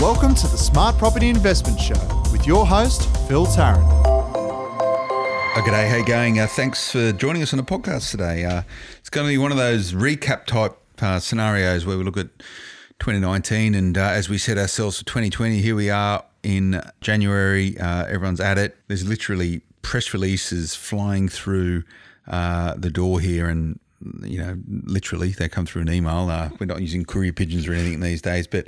Welcome to the Smart Property Investment Show with your host, Phil Tarrant. G'day, how you going? Thanks for joining us on the podcast today. It's going to be one of those recap type scenarios where we look at 2019 and as we set ourselves for 2020, here we are in January. Everyone's at it. There's literally press releases flying through the door here, and you know, literally they come through an email. We're not using courier pigeons or anything these days, but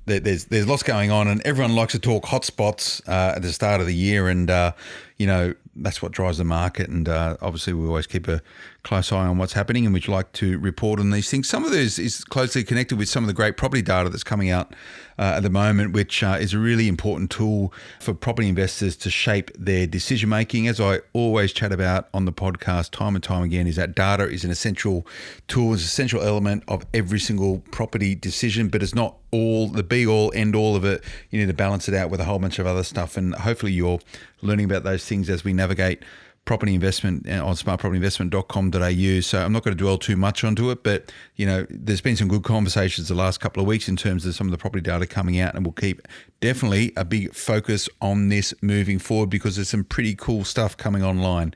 there's lots going on, and everyone likes to talk hotspots at the start of the year, and you know, that's what drives the market. And obviously we always keep a close eye on what's happening, and we'd like to report on these things. Some of this is closely connected with some of the great property data that's coming out at the moment, which is a really important tool for property investors to shape their decision making. As I always chat about on the podcast time and time again, is that data is an essential tool, is an essential element of every single property decision, but it's not all the be all end all of it. You need to balance it out with a whole bunch of other stuff, and hopefully you're learning about those things as we navigate property investment on smartpropertyinvestment.com.au. So I'm not going to dwell too much onto it, but you know, there's been some good conversations the last couple of weeks in terms of some of the property data coming out, and we'll keep definitely a big focus on this moving forward because there's some pretty cool stuff coming online.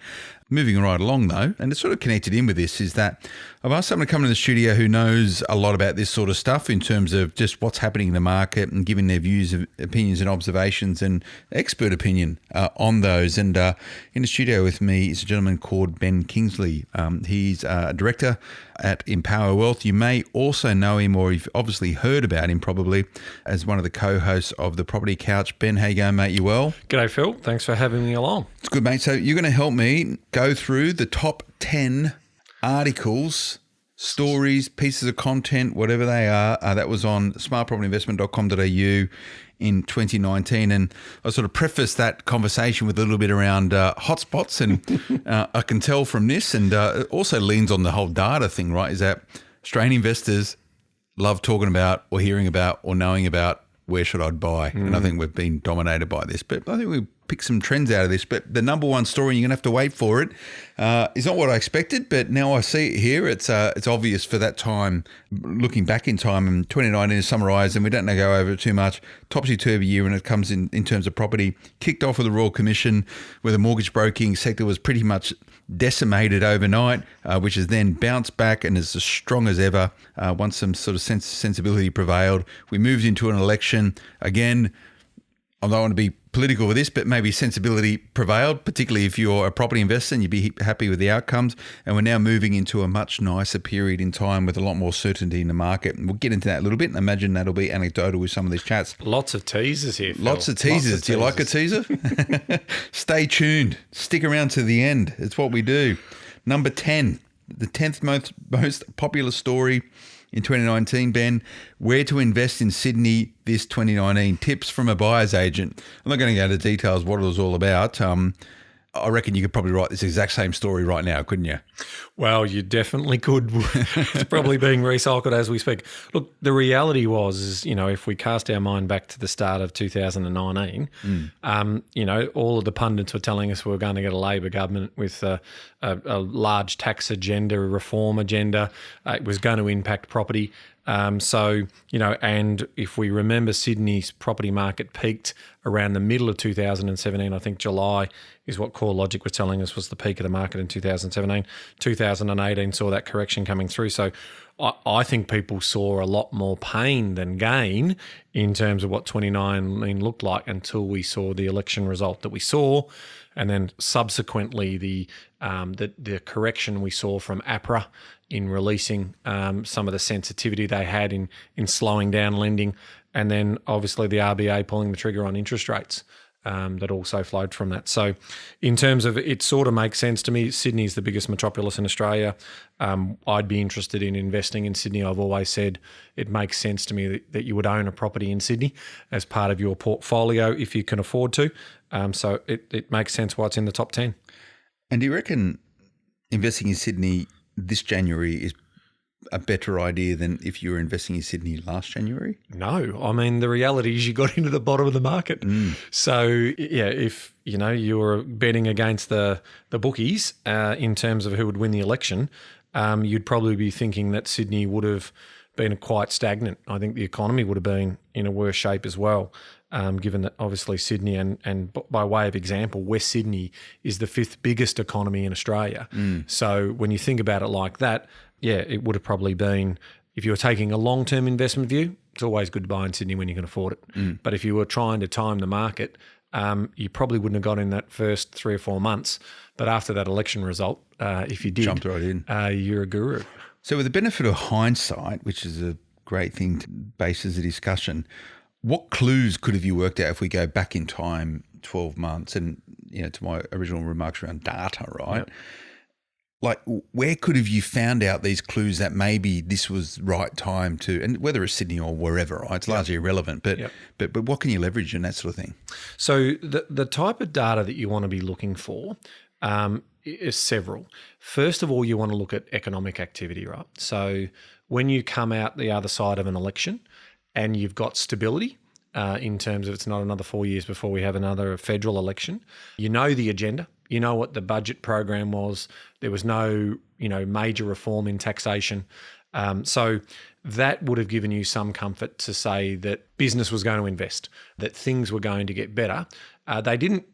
Moving right along though, and it's sort of connected in with this, is that I've asked someone to come into the studio who knows a lot about this sort of stuff in terms of just what's happening in the market and giving their views, opinions and observations and expert opinion on those. And in the studio with me is a gentleman called Ben Kingsley. He's a director at Empower Wealth. You may also know him, or you've obviously heard about him probably, as one of the co-hosts of the Property Couch. Ben, how you going, mate? You well? G'day, Phil. Thanks for having me along. It's good, mate. So you're going to help me go through the top 10 articles, stories, pieces of content, whatever they are, that was on smartpropertyinvestment.com.au in 2019. And I sort of preface that conversation with a little bit around hotspots, and I can tell from this, and it also leans on the whole data thing, right, is that Australian investors love talking about or hearing about or knowing about where should I buy. And I think we've been dominated by this, but I think we pick some trends out of this. But the number one story, and you're going to have to wait for it, is not what I expected, but now I see it here. It's obvious for that time, looking back in time, and 2019 is summarised, and we don't go over it too much. Topsy-turvy year when it comes in terms of property. Kicked off with the Royal Commission, where the mortgage broking sector was pretty much decimated overnight, which has then bounced back and is as strong as ever once some sort of sensibility prevailed. We moved into an election. Again, I don't want to be political with this, but maybe sensibility prevailed, particularly if you're a property investor and you'd be happy with the outcomes. And we're now moving into a much nicer period in time with a lot more certainty in the market. And we'll get into that a little bit, and I imagine that'll be anecdotal with some of these chats. Lots of teasers here, Phil. Lots of teasers. Do you like a teaser? Stay tuned. Stick around to the end. It's what we do. Number 10, the 10th most popular story in 2019, Ben, where to invest in Sydney this 2019. Tips from a buyer's agent. I'm not going to go into details what it was all about. I reckon you could probably write this exact same story right now, couldn't you? Well, you definitely could. It's probably being recycled as we speak. Look, the reality is, you know, if we cast our mind back to the start of 2019, you know, all of the pundits were telling us we were going to get a Labor government with a large tax agenda, a reform agenda. It was going to impact property. So, you know, and if we remember, Sydney's property market peaked around the middle of 2017. I think July is what CoreLogic was telling us was the peak of the market in 2017. 2018 saw that correction coming through. So I think people saw a lot more pain than gain in terms of what 2019 looked like until we saw the election result that we saw. And then subsequently the correction we saw from APRA in releasing some of the sensitivity they had in slowing down lending, and then obviously the RBA pulling the trigger on interest rates that also flowed from that. So in terms of it sort of makes sense to me. Sydney's the biggest metropolis in Australia. I'd be interested in investing in Sydney. I've always said it makes sense to me that you would own a property in Sydney as part of your portfolio if you can afford to. So it makes sense why it's in the top 10. And do you reckon investing in Sydney this January is a better idea than if you were investing in Sydney last January? No. I mean, the reality is you got into the bottom of the market. So, yeah, if, you know, you were betting against the bookies in terms of who would win the election, you'd probably be thinking that Sydney would have been quite stagnant. I think the economy would have been in a worse shape as well, given that obviously Sydney and by way of example, West Sydney is the 5th biggest economy in Australia. So when you think about it like that, yeah, it would have probably been, if you were taking a long-term investment view, it's always good to buy in Sydney when you can afford it. But if you were trying to time the market, you probably wouldn't have got in that first 3 or 4 months. But after that election result, if you did, Jumped right in. You're a guru. So with the benefit of hindsight, which is a great thing to base as a discussion, what clues could have you worked out if we go back in time 12 months and, to my original remarks around data, right? Yep. Like, where could have you found out these clues that maybe this was the right time to, and whether it's Sydney or wherever, right? It's largely irrelevant, but what can you leverage in that sort of thing? So the type of data that you want to be looking for is several. First of all, you want to look at economic activity, right? So when you come out the other side of an election and you've got stability, in terms of it's not another 4 years before we have another federal election, you know the agenda. You know what the budget program was. There was no, major reform in taxation. So that would have given you some comfort to say that business was going to invest, that things were going to get better. They didn't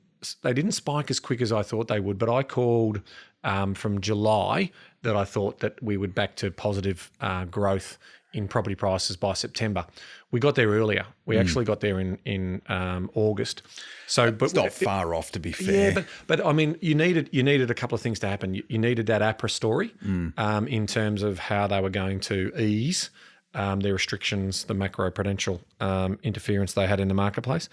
spike as quick as I thought they would, but I called from July that I thought that we would back to positive growth in property prices by September. We got there earlier. We actually got there in August. So, but it's not far off, to be fair. Yeah, but I mean, you needed a couple of things to happen. You needed that APRA story in terms of how they were going to ease their restrictions, the macro-prudential interference they had in the marketplace,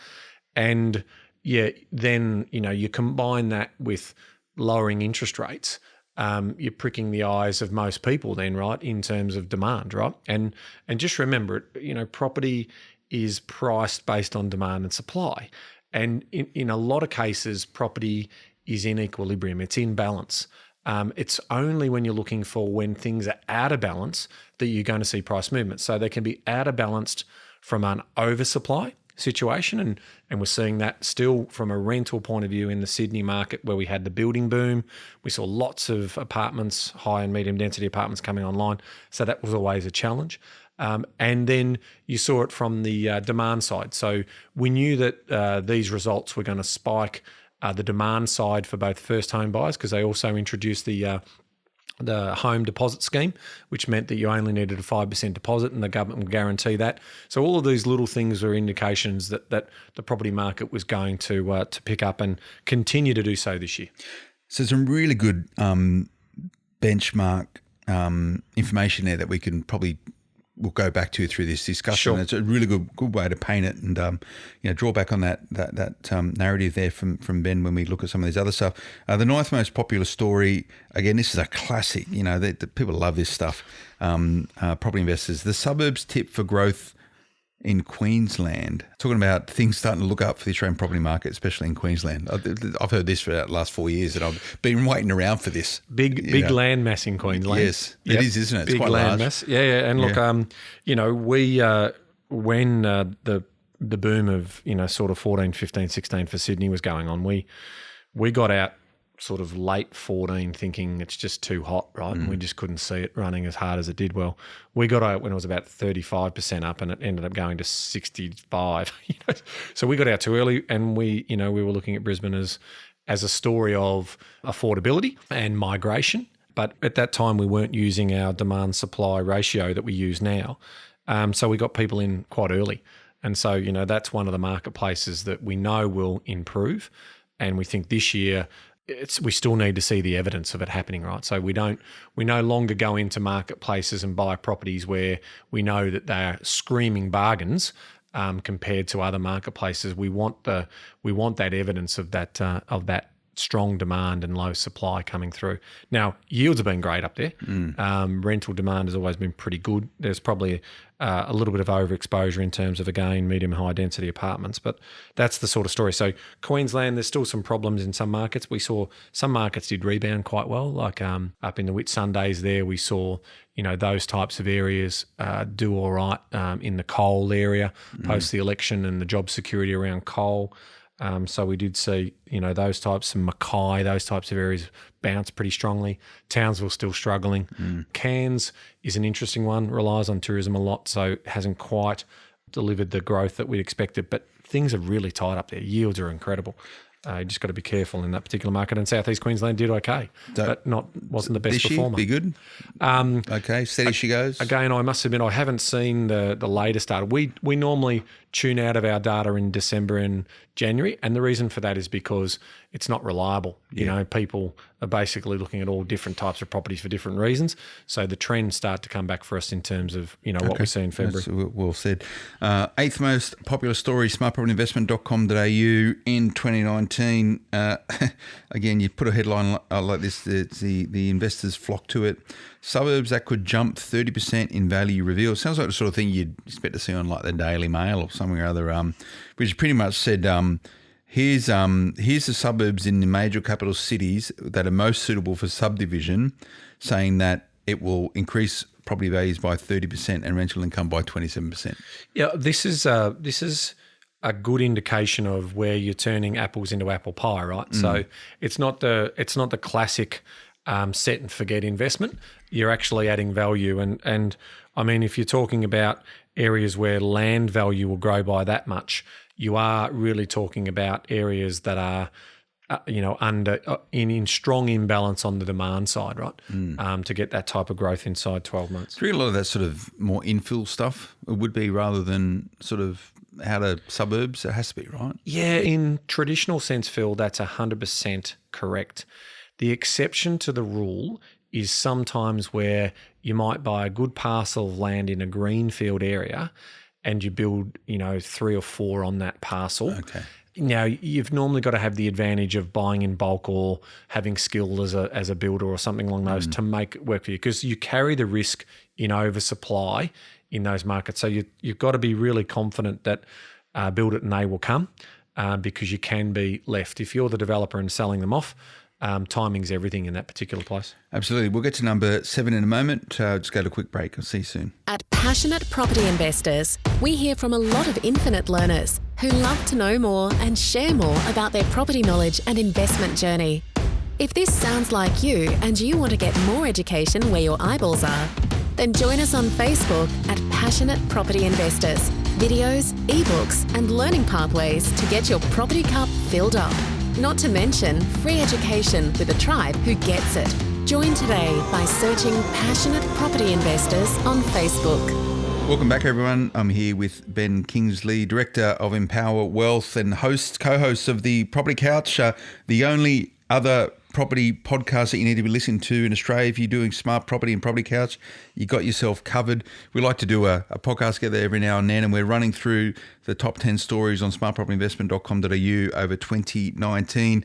and then you combine that with lowering interest rates. You're pricking the eyes of most people then, right, in terms of demand, right? And just remember, property is priced based on demand and supply. And in a lot of cases, property is in equilibrium. It's in balance. It's only when you're looking for when things are out of balance that you're going to see price movements. So they can be out of balance from an oversupply situation, and we're seeing that still from a rental point of view in the Sydney market, where we had the building boom. We saw lots of apartments, high and medium density apartments coming online, so that was always a challenge. And then you saw it from the demand side. So we knew that these results were going to spike the demand side for both first home buyers, because they also introduced the home deposit scheme, which meant that you only needed a 5% deposit and the government would guarantee that. So all of these little things were indications that the property market was going to pick up and continue to do so this year. So some really good benchmark information there that we'll go back to through this discussion. Sure. It's a really good way to paint it and draw back on that narrative there from Ben when we look at some of these other stuff. The ninth most popular story, again, this is a classic. The people love this stuff. Property investors, the suburbs tip for growth in Queensland. Talking about things starting to look up for the Australian property market, especially in Queensland. I've heard this for the last 4 years, and I've been waiting around for this. Big land mass in Queensland. Yes, it is, isn't it? It's big quite land large. mass. Yeah. And look, we when the boom of sort of 14, 15, 16 for Sydney was going on, we got out sort of late 14 thinking it's just too hot, right? And we just couldn't see it running as hard as it did. Well, we got out when it was about 35% up, and it ended up going to 65. So we got out too early, and we were looking at Brisbane as a story of affordability and migration. But at that time, we weren't using our demand-supply ratio that we use now. So we got people in quite early. And so, that's one of the marketplaces that we know will improve. And we think this year, we still need to see the evidence of it happening, right? So we no longer go into marketplaces and buy properties where we know that they are screaming bargains compared to other marketplaces. We want that evidence of that strong demand and low supply coming through. Now, yields have been great up there. Rental demand has always been pretty good. There's probably a little bit of overexposure in terms of, again, medium and high density apartments, but that's the sort of story. So Queensland, there's still some problems in some markets. We saw some markets did rebound quite well, like up in the Whitsundays there, we saw those types of areas do all right in the coal area post the election and the job security around coal. So we did see, those types of Mackay, those types of areas bounce pretty strongly. Townsville still struggling. Cairns is an interesting one, relies on tourism a lot, so hasn't quite delivered the growth that we expected. But things are really tight up there. Yields are incredible. You just got to be careful in that particular market. And South East Queensland did okay, but wasn't the best performer. Be good. Okay, steady she goes. Again, I must admit I haven't seen the latest data. We normally tune out of our data in December and January, and the reason for that is because it's not reliable. People are basically looking at all different types of properties for different reasons. So the trends start to come back for us in terms of what we see in February. That's well said. Eighth most popular story, smartpropertyinvestment.com.au in 2019. Again, you put a headline like this, the investors flock to it. Suburbs that could jump 30% in value revealed. Sounds like the sort of thing you'd expect to see on like the Daily Mail or something or other, which pretty much said, here's the suburbs in the major capital cities that are most suitable for subdivision, saying that it will increase property values by 30% and rental income by 27%. Yeah, this is a good indication of where you're turning apples into apple pie, right? So it's not the classic set and forget investment. You're actually adding value, and I mean, if you're talking about areas where land value will grow by that much, you are really talking about areas that are in strong imbalance on the demand side, right? To get that type of growth inside 12 months. It's really a lot of that sort of more infill stuff it would be rather than sort of outer suburbs. It has to be, right? Yeah, in traditional sense, Phil, that's 100% correct. The exception to the rule is sometimes where you might buy a good parcel of land in a greenfield area and you build, 3 or 4 on that parcel. Okay. Now, you've normally got to have the advantage of buying in bulk or having skill as a builder or something along those to make it work for you, because you carry the risk in oversupply in those markets. So you've got to be really confident that build it and they will come, because you can be left. If you're the developer and selling them off, timing's everything in that particular place. Absolutely. We'll get to number 7 in a moment. Just go to a quick break. I'll see you soon. At Passionate Property Investors, we hear from a lot of infinite learners who love to know more and share more about their property knowledge and investment journey. If this sounds like you and you want to get more education where your eyeballs are, then join us on Facebook at Passionate Property Investors. Videos, ebooks, and learning pathways to get your property cup filled up. Not to mention free education with a tribe who gets it. Join today by searching Passionate Property Investors on Facebook. Welcome back, everyone. I'm here with Ben Kingsley, Director of Empower Wealth and co-host of the Property Couch, the only other property podcast that you need to be listening to in Australia. If you're doing smart property and Property Couch, you got yourself covered. We like to do a podcast together every now and then, and we're running through the top 10 stories on smartpropertyinvestment.com.au over 2019.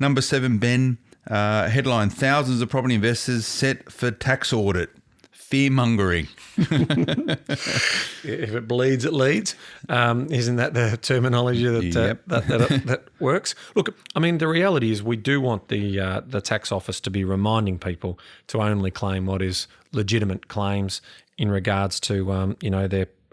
Number 7, Ben, headline, thousands of property investors set for tax audit. Fear-mongering. If it bleeds, it leads. Isn't that the terminology that works? Look, I mean, the reality is we do want the tax office to be reminding people to only claim what is legitimate claims in regards to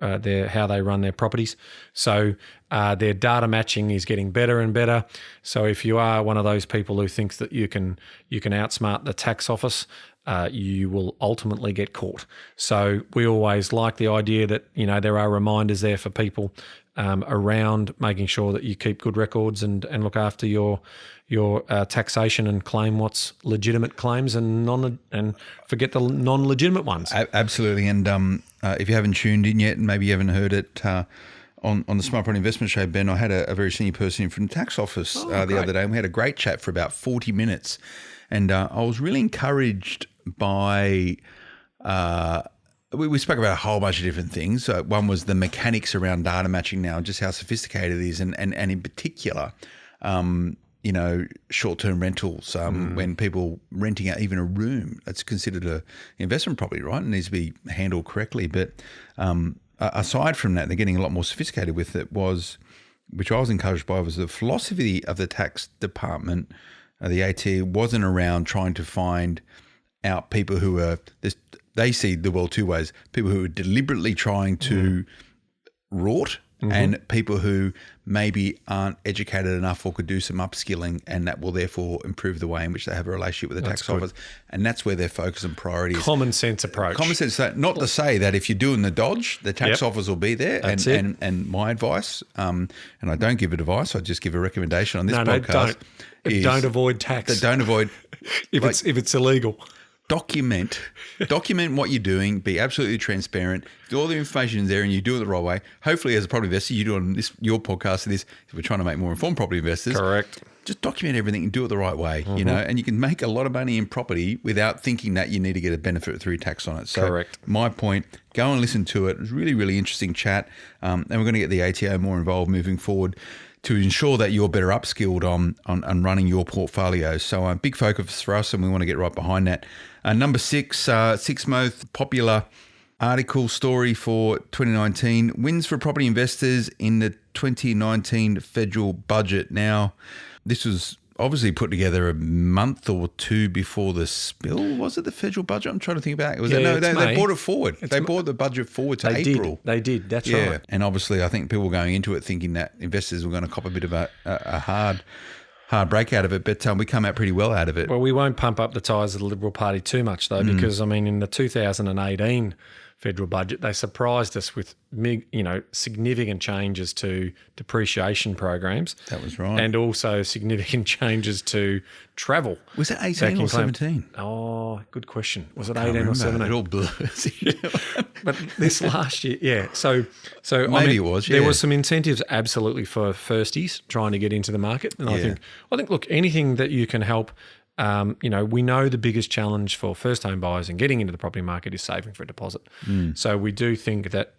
their how they run their properties. So their data matching is getting better and better. So if you are one of those people who thinks that you can outsmart the tax office, you will ultimately get caught. So we always like the idea that, there are reminders there for people around making sure that you keep good records and look after your taxation and claim what's legitimate claims and forget the non-legitimate ones. Absolutely. And if you haven't tuned in yet, and maybe you haven't heard it on the Smart Property Investment Show, Ben, I had a very senior person in from the tax office the other day, and we had a great chat for about 40 minutes. And I was really encouraged by, we spoke about a whole bunch of different things. One was the mechanics around data matching now, just how sophisticated it is, and in particular, short-term rentals, when people renting out even a room, that's considered an investment property, right? It needs to be handled correctly. But aside from that, they're getting a lot more sophisticated with it, which I was encouraged by, was the philosophy of the tax department. The AT wasn't around trying to find out people who are, they see the world two ways, people who are deliberately trying to rort and people who maybe aren't educated enough or could do some upskilling, and that will therefore improve the way in which they have a relationship with the tax office. And that's where their focus and priority is. Common sense approach. Common sense. So not to say that if you're doing the dodge, the tax office will be there. And my advice, and I don't give advice, I just give a recommendation on this podcast. Don't avoid tax. Don't avoid if it's illegal. Document what you're doing. Be absolutely transparent. All the information is there, and you do it the right way. Hopefully, as a property investor, you do on your podcast. If we're trying to make more informed property investors, correct. Just document everything and do it the right way. And you can make a lot of money in property without thinking that you need to get a benefit through tax on it. So, correct. My point: go and listen to it. It was really, really interesting chat, and we're going to get the ATO more involved moving forward to ensure that you're better upskilled on running your portfolio. So a big focus for us, and we want to get right behind that. Number 6 most popular article story for 2019, wins for property investors in the 2019 federal budget. Now, this was obviously put together a month or two before the spill. Was it the federal budget? I'm trying to think about it. They brought it forward. They brought the budget forward to April. They did. That's right. And obviously, I think people were going into it thinking that investors were going to cop a bit of a hard break out of it, but we come out pretty well out of it. Well, we won't pump up the tyres of the Liberal Party too much, though, because, in the 2018 federal budget, they surprised us with significant changes to depreciation programs. That was right. And also significant changes to travel. Was it 18 or 17? Oh, good question. Was it 18 or 17? It all blurs. But this last year, yeah. So maybe it was. Yeah. There was some incentives absolutely for firsties trying to get into the market, and I think look, anything that you can help. We know the biggest challenge for first home buyers and getting into the property market is saving for a deposit. So we do think that,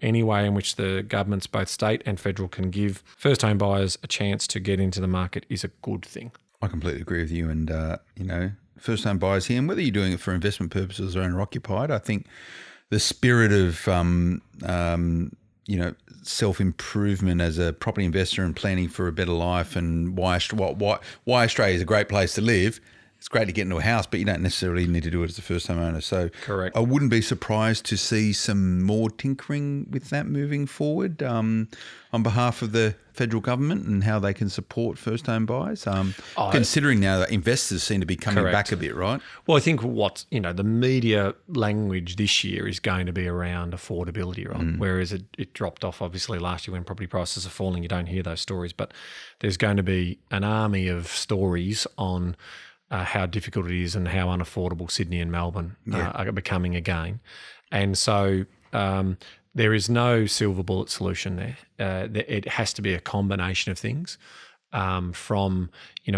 any way in which the governments, both state and federal, can give first home buyers a chance to get into the market is a good thing. I completely agree with you. And, first home buyers here, and whether you're doing it for investment purposes or owner occupied, I think the spirit of, self-improvement as a property investor and planning for a better life, and why Australia is a great place to live. It's great to get into a house, but you don't necessarily need to do it as a first home owner. So correct. I wouldn't be surprised to see some more tinkering with that moving forward on behalf of the federal government and how they can support first home buyers. Considering now that investors seem to be coming back a bit, right? Well, I think the media language this year is going to be around affordability, right? Whereas it dropped off obviously last year when property prices are falling. You don't hear those stories, but there's going to be an army of stories on how difficult it is and how unaffordable Sydney and Melbourne are becoming again. And so there is no silver bullet solution there. It has to be a combination of things, from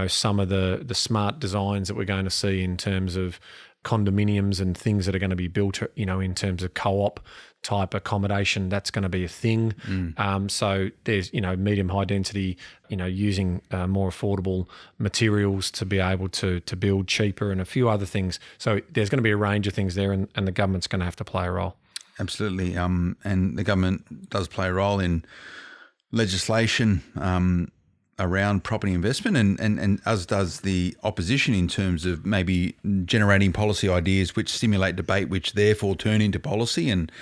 some of the smart designs that we're going to see in terms of condominiums and things that are going to be built, in terms of co-op type accommodation. That's going to be a thing. So there's, medium high density, using more affordable materials to be able to build cheaper, and a few other things. So there's going to be a range of things there, and the government's going to have to play a role. Absolutely. And the government does play a role in legislation around property investment, and as does the opposition in terms of maybe generating policy ideas which stimulate debate, which therefore turn into policy, and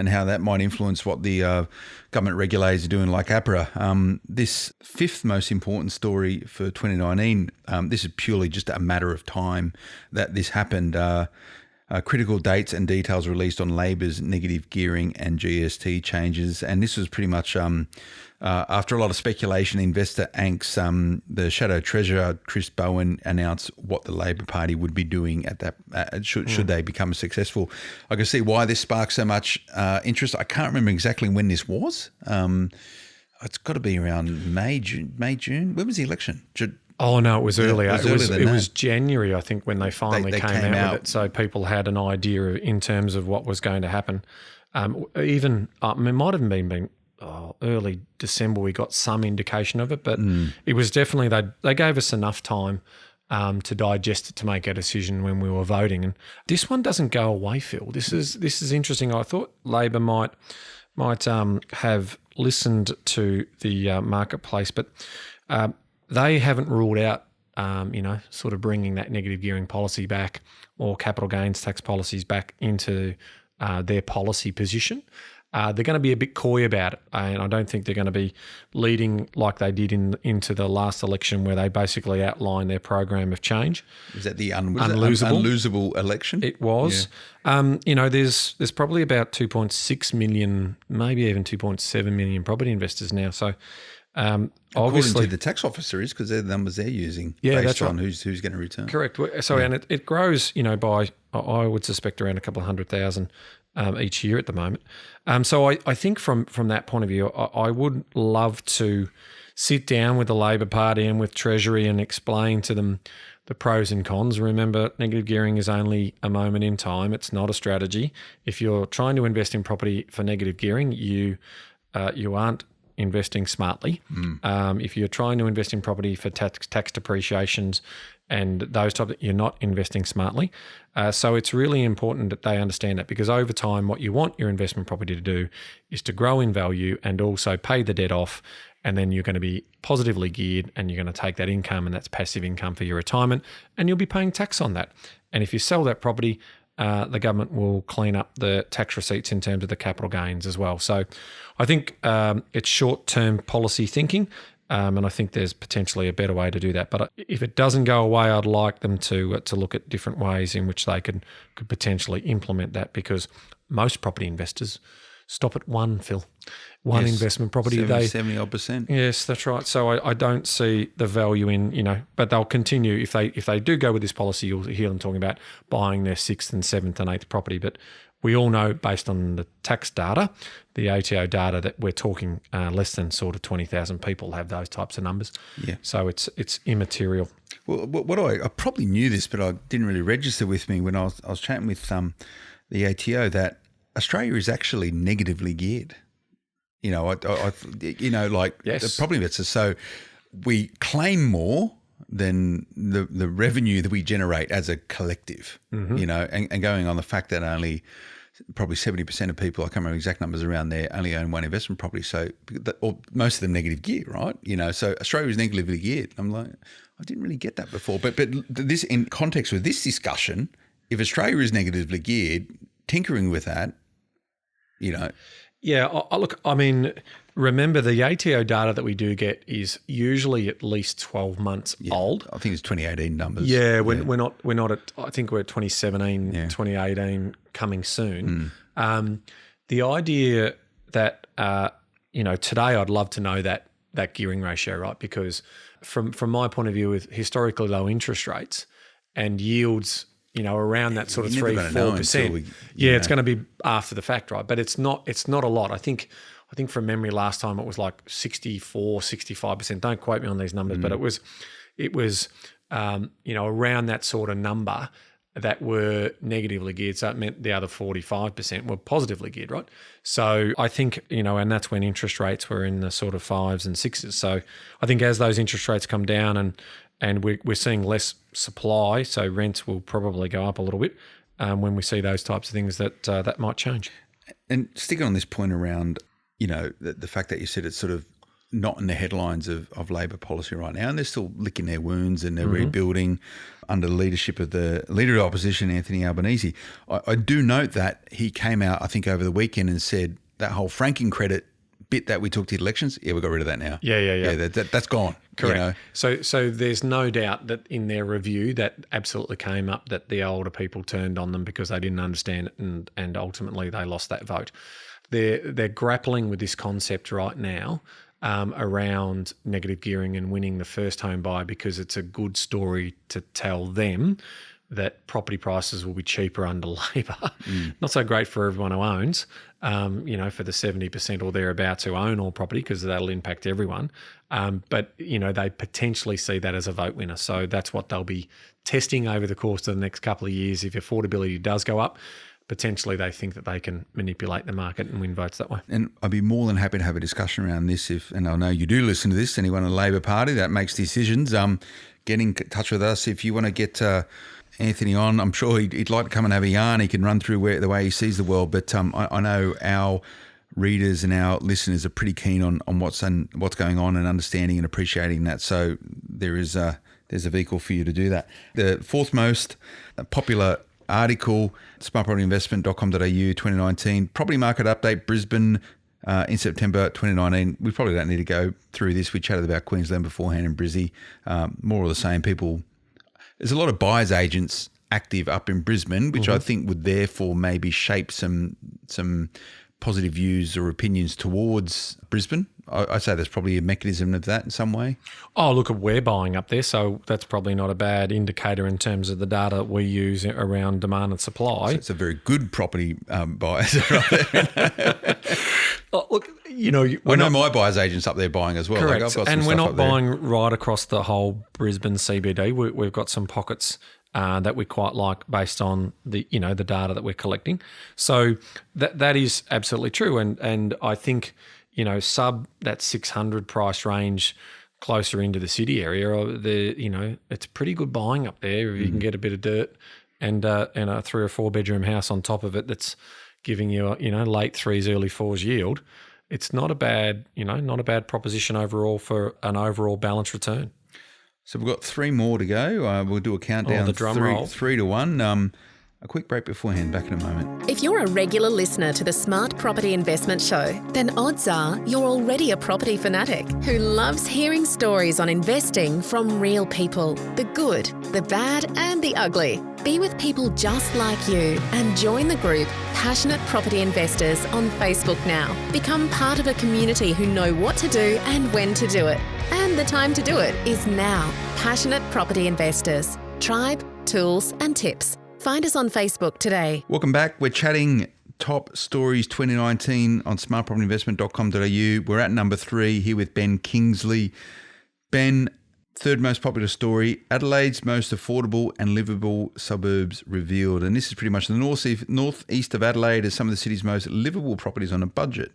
how that might influence what the government regulators are doing, like APRA. This fifth most important story for 2019, this is purely just a matter of time that this happened. Critical dates and details released on Labor's negative gearing and GST changes. And this was pretty much after a lot of speculation, investor angst. The Shadow Treasurer, Chris Bowen, announced what the Labor Party would be doing at that should they become successful. I can see why this sparked so much interest. I can't remember exactly when this was. It's got to be around May, June. When was the election? Oh, no, it was earlier. It was January, I think, when they finally came out with it. So people had an idea in terms of what was going to happen. It might have been early December we got some indication of it, but it was definitely, they gave us enough time to digest it to make a decision when we were voting. And this one doesn't go away, Phil. This is interesting. I thought Labor might have listened to the marketplace, but they haven't ruled out, sort of bringing that negative gearing policy back or capital gains tax policies back into their policy position. they're going to be a bit coy about it. And I don't think they're going to be leading like they did into the last election, where they basically outlined their program of change. Was that the unlosable election? It was. Yeah. There's probably about 2.6 million, maybe even 2.7 million property investors now. So obviously, to the tax officer is, because they're the numbers they're using based on who's going to return. Correct. So and it grows, by I would suspect around a couple of 100,000 each year at the moment. So I think from that point of view, I would love to sit down with the Labor Party and with Treasury and explain to them the pros and cons. Remember, negative gearing is only a moment in time. It's not a strategy. If you're trying to invest in property for negative gearing, you aren't investing smartly. If you're trying to invest in property for tax depreciations and those types, you're not investing smartly. So it's really important that they understand that, because over time, what you want your investment property to do is to grow in value and also pay the debt off. And then you're going to be positively geared, and you're going to take that income, and that's passive income for your retirement, and you'll be paying tax on that. And if you sell that property, the government will clean up the tax receipts in terms of the capital gains as well. So I think it's short-term policy thinking, and I think there's potentially a better way to do that. But if it doesn't go away, I'd like them to look at different ways in which they could potentially implement that, because most property investors stop at one, Phil. One investment property. 70-odd%. Yes, that's right. So I don't see the value in, but they'll continue. If they do go with this policy, you'll hear them talking about buying their 6th and 7th and 8th property. But we all know, based on the tax data, the ATO data, that we're talking less than sort of 20,000 people have those types of numbers. Yeah. So it's immaterial. Well, I probably knew this, but I didn't really register with me when I was chatting with the ATO, that Australia is actually negatively geared. Yes. The property investors. So we claim more than the revenue that we generate as a collective. And going on the fact that only probably 70% of people, I can't remember exact numbers around there, only own one investment property. So, or most of them negative gear, right? So Australia is negatively geared. I'm like, I didn't really get that before. But this, in context with this discussion, if Australia is negatively geared, tinkering with that, Yeah, look, remember, the ATO data that we do get is usually at least 12 months old. I think it's 2018 numbers. Yeah, we're not at, I think we're at 2017, 2018 coming soon. The idea that, today I'd love to know that gearing ratio, right? Because from my point of view, with historically low interest rates and yields, around that sort of 3-4%. It's going to be after the fact, right? But it's not a lot. I think from memory last time it was like 64, 65%. Don't quote me on these numbers, but it was around that sort of number that were negatively geared. So it meant the other 45% were positively geared, right? So I think, and that's when interest rates were in the sort of 5s and 6s. So I think as those interest rates come down and we're seeing less supply, so rents will probably go up a little bit when we see those types of things, that might change. And sticking on this point around, the fact that you said it's sort of not in the headlines of Labor policy right now, and they're still licking their wounds and they're rebuilding under the leadership of the Leader of the Opposition, Anthony Albanese. I do note that he came out, I think, over the weekend and said that whole franking credit bit that we took to the elections, we got rid of that now. Yeah, that's gone. Correct. So there's no doubt that in their review that absolutely came up, that the older people turned on them because they didn't understand it, and ultimately they lost that vote. They're grappling with this concept right now around negative gearing and winning the first home buyer, because it's a good story to tell them that property prices will be cheaper under Labor. Not so great for everyone who owns, for the 70% or thereabouts who own all property, because that'll impact everyone. But they potentially see that as a vote winner. So that's what they'll be testing over the course of the next couple of years. If affordability does go up, potentially they think that they can manipulate the market and win votes that way. And I'd be more than happy to have a discussion around this and I know you do listen to this, anyone in the Labor Party that makes decisions, get in touch with us. If you want to get Anthony on, I'm sure he'd like to come and have a yarn. He can run through the way he sees the world. But I know our readers and our listeners are pretty keen on what's going on and understanding and appreciating that. So there's a vehicle for you to do that. The fourth most popular article, smartpropertyinvestment.com.au 2019, property market update, Brisbane in September 2019. We probably don't need to go through this. We chatted about Queensland beforehand and Brizzy. More of the same people. There's a lot of buyers agents active up in Brisbane, which I think would therefore maybe shape some positive views or opinions towards Brisbane. I say there's probably a mechanism of that in some way. Oh, look, we're buying up there, so that's probably not a bad indicator in terms of the data that we use around demand and supply. So it's a very good property buyers up there. Oh, look, you know, I know my buyers agents up there buying as well. Correct, Like I've got some and we're stuff not up there. buying right across the whole Brisbane CBD. We've got some pockets that we quite like based on the the data that we're collecting. So that is absolutely true, and I think sub that 600 price range, closer into the city area, it's pretty good buying up there if you can get a bit of dirt and a 3 or 4 bedroom house on top of it that's giving you a late 3s, early 4s yield. It's not a bad proposition overall for an overall balanced return. So we've got 3 more to go. We'll do a countdown. The drum roll. 3 to 1. A quick break beforehand. Back in a moment. If you're a regular listener to the Smart Property Investment Show, then odds are you're already a property fanatic who loves hearing stories on investing from real people, the good, the bad and the ugly. Be with people just like you and join the group Passionate Property Investors on Facebook now. Become part of a community who know what to do and when to do it. And the time to do it is now. Passionate Property Investors. Tribe, tools and tips. Find us on Facebook today. Welcome back. We're chatting top stories 2019 on smartpropertyinvestment.com.au. We're at number 3 here with Ben Kingsley. Ben, third most popular story, Adelaide's most affordable and livable suburbs revealed. And this is pretty much the northeast of Adelaide as some of the city's most livable properties on a budget,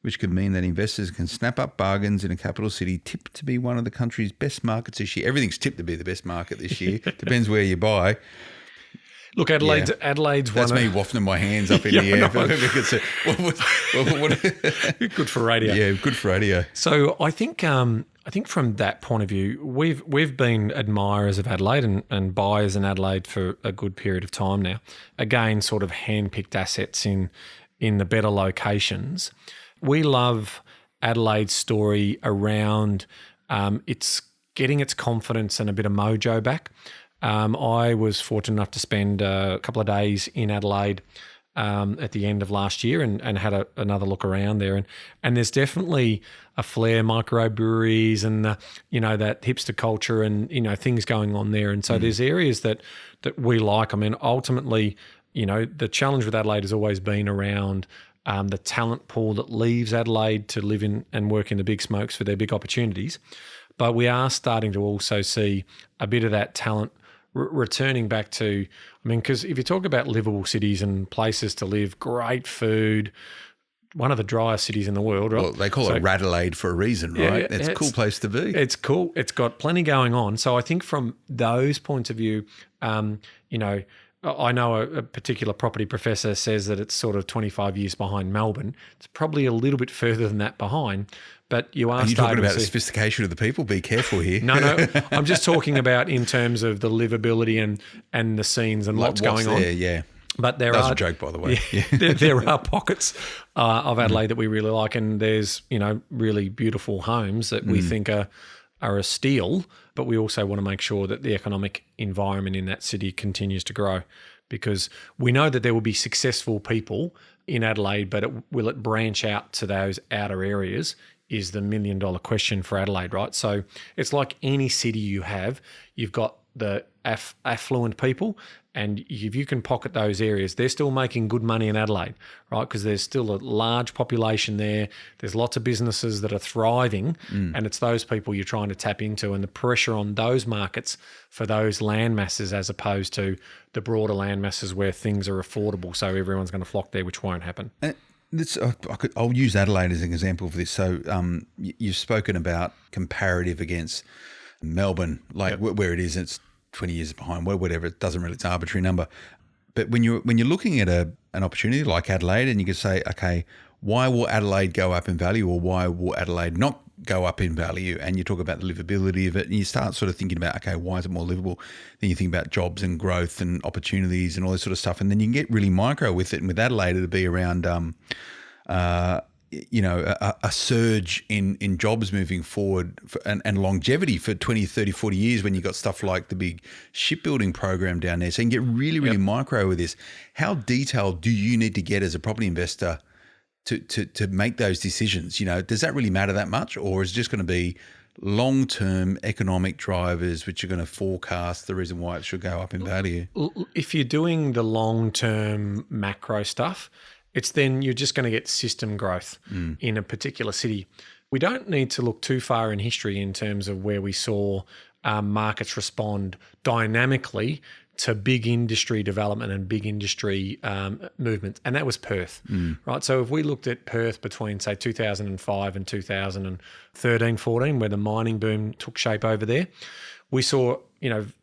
which could mean that investors can snap up bargains in a capital city tipped to be one of the country's best markets this year. Everything's tipped to be the best market this year. Depends where you buy. Look, Adelaide's That's me wafting my hands up in the air. Good for radio. Yeah, good for radio. So I think from that point of view, we've been admirers of Adelaide and buyers in Adelaide for a good period of time now. Again, sort of hand-picked assets in the better locations. We love Adelaide's story around it's getting its confidence and a bit of mojo back. I was fortunate enough to spend a couple of days in Adelaide at the end of last year and had another look around there. And there's definitely a flair, microbreweries and, that hipster culture and, things going on there. And so there's areas that we like. I mean, ultimately, the challenge with Adelaide has always been around the talent pool that leaves Adelaide to live in and work in the big smokes for their big opportunities. But we are starting to also see a bit of that talent returning back to, because if you talk about livable cities and places to live, great food, one of the driest cities in the world, right? Well, they call it Radelaide for a reason, right? It's a cool place to be. It's cool. It's got plenty going on. So I think from those points of view, I know a particular property professor says that it's sort of 25 years behind Melbourne. It's probably a little bit further than that behind. But you are talking about the sophistication of the people? Be careful here. No. I'm just talking about in terms of the livability and the scenes and what's going on. Yeah. But that was a joke, by the way. Yeah, there are pockets of Adelaide that we really like, and there's really beautiful homes that we think are a steal. But we also want to make sure that the economic environment in that city continues to grow, because we know that there will be successful people in Adelaide, but will it branch out to those outer areas is the $1 million question for Adelaide, right? So it's like any city you've got the affluent people, and if you can pocket those areas, they're still making good money in Adelaide, right? Because there's still a large population there. There's lots of businesses that are thriving, and it's those people you're trying to tap into, and the pressure on those markets for those land masses as opposed to the broader land masses where things are affordable, so everyone's going to flock there, which won't happen. I'll use Adelaide as an example for this. So you've spoken about comparative against Melbourne, where it is, it's 20 years behind, whatever. It doesn't really, it's an arbitrary number. But when you're looking at an opportunity like Adelaide, and you can say, okay, why will Adelaide go up in value, or why will Adelaide not go up in value, and you talk about the livability of it, and you start sort of thinking about, okay, why is it more livable? Then you think about jobs and growth and opportunities and all this sort of stuff, and then you can get really micro with it. And with Adelaide, it'll be around, a surge in jobs moving forward and longevity for 20, 30, 40 years when you've got stuff like the big shipbuilding program down there. So you can get really, really micro with this. How detailed do you need to get as a property investor to make those decisions? Does that really matter that much, or is it just going to be long-term economic drivers which are going to forecast the reason why it should go up in value? If you're doing the long-term macro stuff, it's then you're just going to get system growth in a particular city. We don't need to look too far in history in terms of where we saw markets respond dynamically to big industry development and big industry movement, and that was Perth, right? So if we looked at Perth between, say, 2005 and 2013, 14, where the mining boom took shape over there, we saw,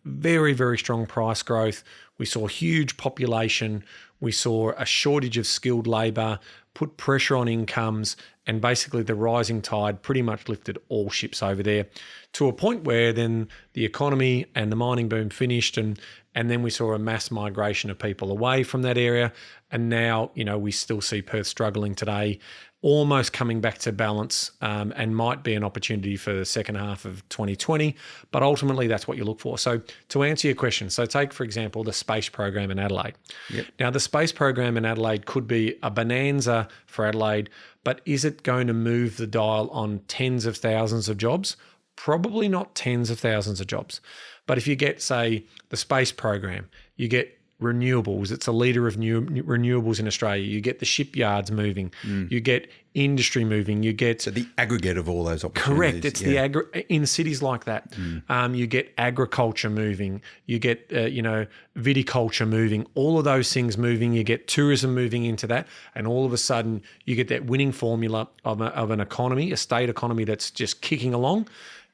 very, very strong price growth. We saw huge population. We saw a shortage of skilled labour, put pressure on incomes, and basically the rising tide pretty much lifted all ships over there to a point where then the economy and the mining boom finished, and then we saw a mass migration of people away from that area. And now, we still see Perth struggling today, almost coming back to balance, and might be an opportunity for the second half of 2020. But ultimately, that's what you look for. So to answer your question, so take, for example, the space program in Adelaide. Yep. Now, the space program in Adelaide could be a bonanza for Adelaide, but is it going to move the dial on tens of thousands of jobs? Probably not tens of thousands of jobs. But if you get, say, the space program, you get renewables. It's a leader of new renewables in Australia. You get the shipyards moving. You get industry moving. You get the aggregate of all those opportunities. Correct. It's in cities like that. You get agriculture moving. You get viticulture moving. All of those things moving. You get tourism moving into that, and all of a sudden you get that winning formula of an economy, a state economy that's just kicking along.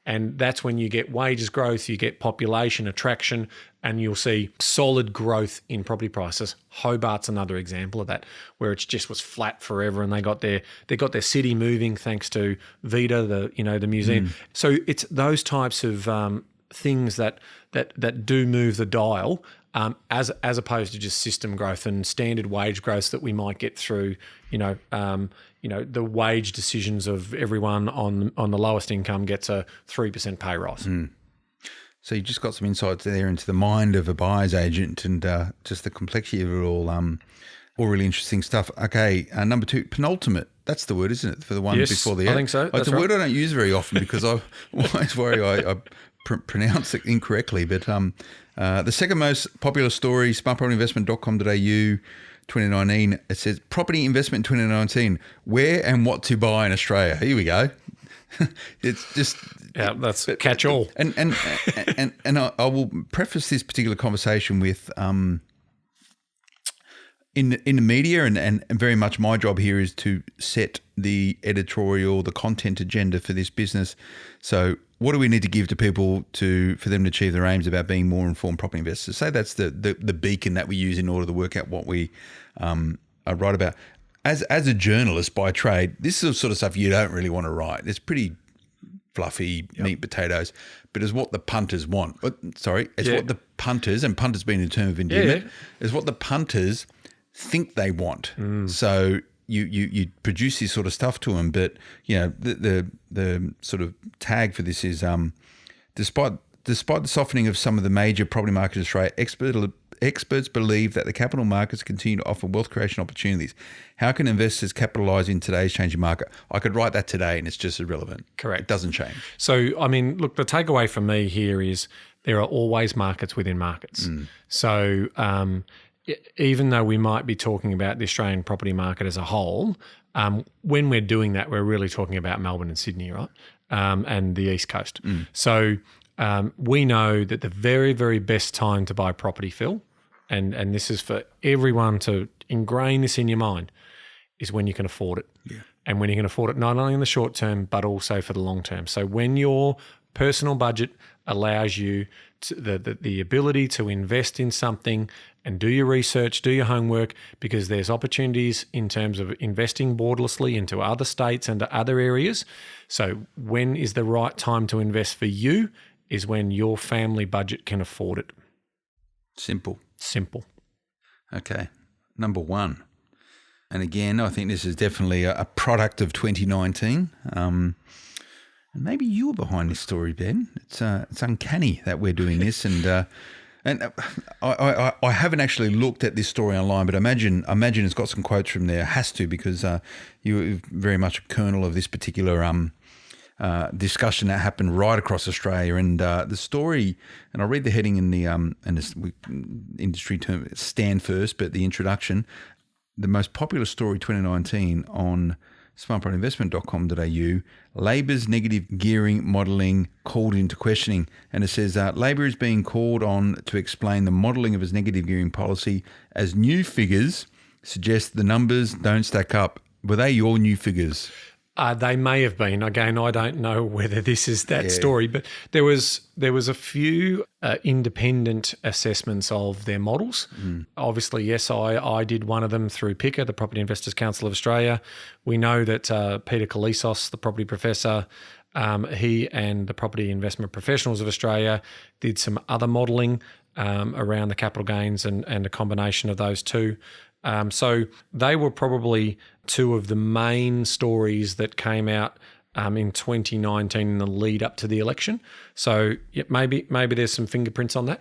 And that's when you get wages growth, you get population attraction, and you'll see solid growth in property prices. Hobart's another example of that, where it just was flat forever, and they got their city moving thanks to Vita, the museum. So it's those types of things that do move the dial, as opposed to just system growth and standard wage growth that we might get through, the wage decisions of everyone on the lowest income gets a 3% pay rise. So you just got some insights there into the mind of a buyer's agent and just the complexity of it all. All really interesting stuff. Okay, number 2, penultimate. That's the word, isn't it, for the one before the end? I think so. It's a word I don't use very often because I always worry I pronounce it incorrectly. But the second most popular story, smartpropertyinvestment.com.au, 2019. It says property investment 2019. Where and what to buy in Australia. Here we go. It's just that's catch all. And I will preface this particular conversation with in the media and very much my job here is to set the editorial, the content agenda for this business. So what do we need to give to people for them to achieve their aims about being more informed property investors? Say that's the beacon that we use in order to work out what we write about. As a journalist by trade, this is the sort of stuff you don't really want to write. It's pretty fluffy, meat potatoes, but it's what the punters want. What the punters, and punters being a term of endearment, is what the punters think they want. So you produce this sort of stuff to them, but the sort of tag for this is despite the softening of some of the major property markets in Australia, experts believe that the capital markets continue to offer wealth creation opportunities. How can investors capitalise in today's changing market? I could write that today and it's just irrelevant. Correct. It doesn't change. So, I mean, look, the takeaway for me here is there are always markets within markets. So even though we might be talking about the Australian property market as a whole, when we're doing that, we're really talking about Melbourne and Sydney, right? And the East Coast. So we know that the very, very best time to buy property, Phil, and this is for everyone to ingrain this in your mind, is when you can afford it. Yeah. And when you can afford it not only in the short term, but also for the long term. So when your personal budget allows you the ability to invest in something and do your research, do your homework, because there's opportunities in terms of investing borderlessly into other states and to other areas. So when is the right time to invest for you is when your family budget can afford it. Simple. Okay. Number one. And again, I think this is definitely a product of 2019. And maybe you were behind this story, Ben. It's uncanny that we're doing this, and I haven't actually looked at this story online, but imagine it's got some quotes from there. It has to, because you were very much a kernel of this particular discussion that happened right across Australia. And the story, and I'll read the heading in the industry term, stand first, but the introduction. The most popular story 2019 on smartpropertyinvestment.com.au, Labor's negative gearing modelling called into questioning. And it says Labor is being called on to explain the modelling of its negative gearing policy, as new figures suggest the numbers don't stack up. Were they your new figures? They may have been. Again, I don't know whether this is that story, but there was a few independent assessments of their models. Obviously, yes, I did one of them through PICA, the Property Investors Council of Australia. We know that Peter Kalisos, the property professor, he and the Property Investment Professionals of Australia did some other modelling around the capital gains and a combination of those two. So they were probably two of the main stories that came out in 2019 in the lead up to the election. So maybe there's some fingerprints on that.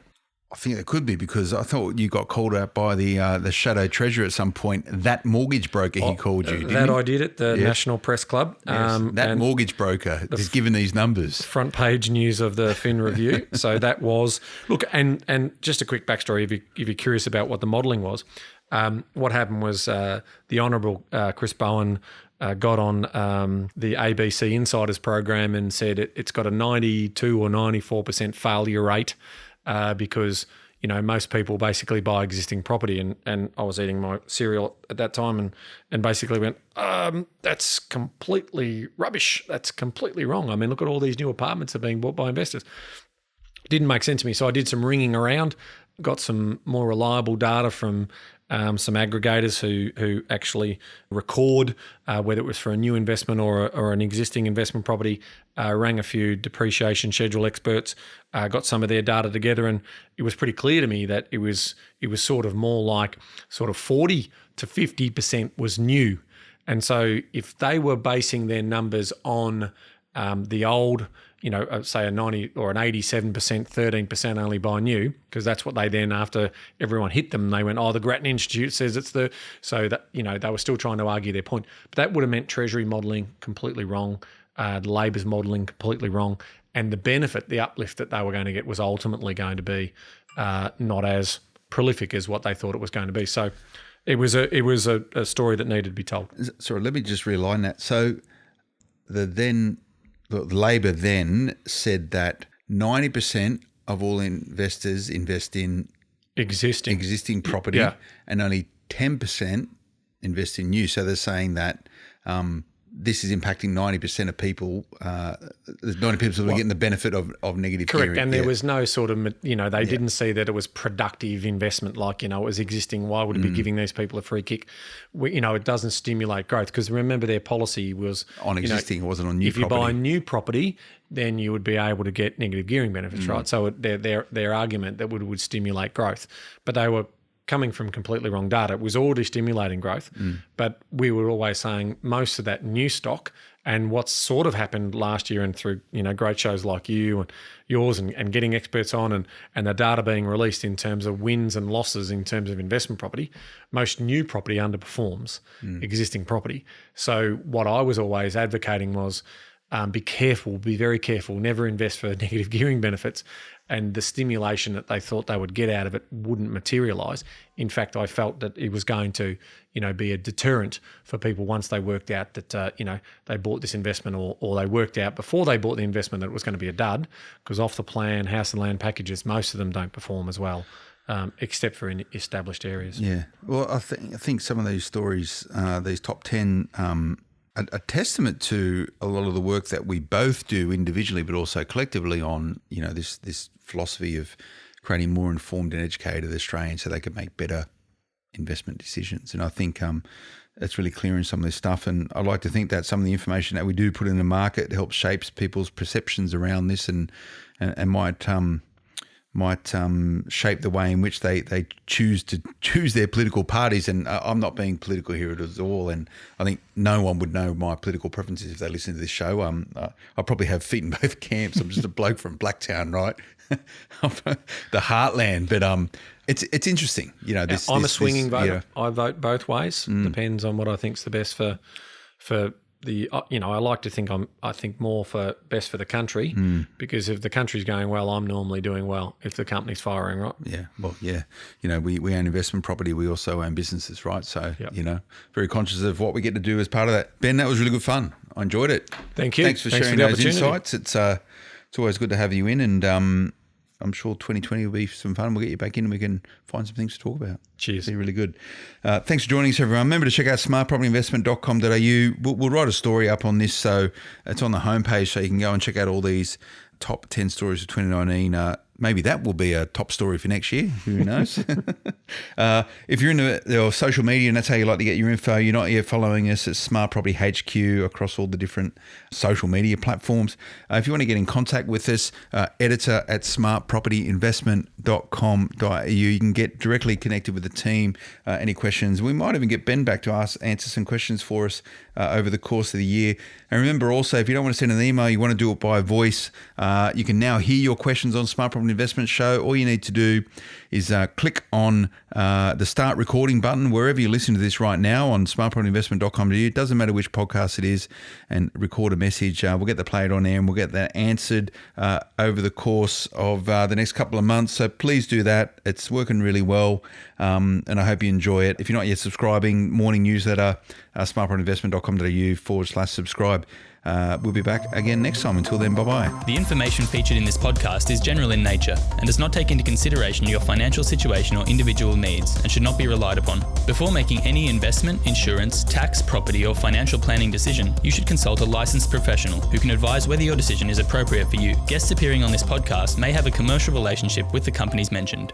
I think it could be, because I thought you got called out by the shadow treasurer at some point. That mortgage broker, he called you, didn't he? I did at the National Press Club. Yes, that mortgage broker is given these numbers. Front page news of the Fin Review. So that was, look, and just a quick backstory if you're curious about what the modelling was. What happened was the Honourable Chris Bowen got on the ABC Insiders program and said it's got a 92 or 94% failure rate because, most people basically buy existing property. And I was eating my cereal at that time and basically went, that's completely rubbish. That's completely wrong. I mean, look at all these new apartments that are being bought by investors. Didn't make sense to me. So I did some ringing around, got some more reliable data from some aggregators who actually record whether it was for a new investment or an existing investment property, rang a few depreciation schedule experts, got some of their data together, and it was pretty clear to me that it was sort of more like sort of 40 to 50% was new. And so if they were basing their numbers on the old, say a 90 or an 87%, 13% only buy new, because that's what they then, after everyone hit them, they went, the Grattan Institute says it's so that, they were still trying to argue their point. But that would have meant Treasury modelling completely wrong, the Labor's modelling completely wrong, and the benefit, the uplift that they were going to get was ultimately going to be not as prolific as what they thought it was going to be. So it was a story that needed to be told. Sorry, let me just realign that. So the Labor then said that 90% of all investors invest in existing property, and only 10% invest in new. So they're saying that this is impacting 90% of people. 90% people are getting the benefit of negative gearing. Correct, and there was no sort of, they didn't see that it was productive investment, like, it was existing. Why would it be giving these people a free kick? It doesn't stimulate growth, because remember their policy was on existing, it wasn't on new property. If you buy new property, then you would be able to get negative gearing benefits, right? So their argument that would stimulate growth, but they were coming from completely wrong data. It was already stimulating growth, but we were always saying most of that new stock, and what's sort of happened last year and through, great shows like you and yours and getting experts on and the data being released in terms of wins and losses in terms of investment property, most new property underperforms existing property. So what I was always advocating was be careful, be very careful, never invest for negative gearing benefits. And the stimulation that they thought they would get out of it wouldn't materialise. In fact, I felt that it was going to, be a deterrent for people once they worked out that, they bought this investment or they worked out before they bought the investment that it was going to be a dud, because off the plan house and land packages, most of them don't perform as well, except for in established areas. Yeah. Well, I think some of these stories, these top 10 a testament to a lot of the work that we both do individually, but also collectively on, this philosophy of creating more informed and educated Australians so they can make better investment decisions. And I think it's really clear in some of this stuff. And I like to think that some of the information that we do put in the market helps shapes people's perceptions around this and might shape the way in which they choose their political parties. And I'm not being political here at all. And I think no one would know my political preferences if they listen to this show. I probably have feet in both camps. I'm just a bloke from Blacktown, right? The heartland. But it's interesting. I'm a swinging voter. I vote both ways. Depends on what I think's the best for the. I like to think I think more for best for the country, because if the country's going well, I'm normally doing well. If the company's firing, right? Yeah. Well, yeah. We own investment property. We also own businesses, right? So very conscious of what we get to do as part of that. Ben, that was really good fun. I enjoyed it. Thank you. Thanks for sharing those insights. It's always good to have you in, and I'm sure 2020 will be some fun. We'll get you back in and we can find some things to talk about. Cheers. It'll be really good. Thanks for joining us, everyone. Remember to check out smartpropertyinvestment.com.au. We'll write a story up on this, so it's on the homepage, so you can go and check out all these top 10 stories of 2019. Maybe that will be a top story for next year. Who knows? If you're into social media and that's how you like to get your info, you're not yet following us at Smart Property HQ across all the different social media platforms. If you want to get in contact with us, editor at smartpropertyinvestment.com.au. You can get directly connected with the team. Any questions? We might even get Ben back to answer some questions for us over the course of the year. And remember also, if you don't want to send an email, you want to do it by voice, you can now hear your questions on Smart Property Investment Show. All you need to do is click on the start recording button wherever you listen to this right now on smartpropertyinvestment.com.au. It doesn't matter which podcast it is, and record a message. We'll get that played on air and we'll get that answered over the course of the next couple of months. So please do that. It's working really well, and I hope you enjoy it. If you're not yet subscribing, morning newsletter, smartpropertyinvestment.com.au/subscribe. We'll be back again next time. Until then, bye-bye. The information featured in this podcast is general in nature and does not take into consideration your financial situation or individual needs and should not be relied upon. Before making any investment, insurance, tax, property or financial planning decision, you should consult a licensed professional who can advise whether your decision is appropriate for you. Guests appearing on this podcast may have a commercial relationship with the companies mentioned.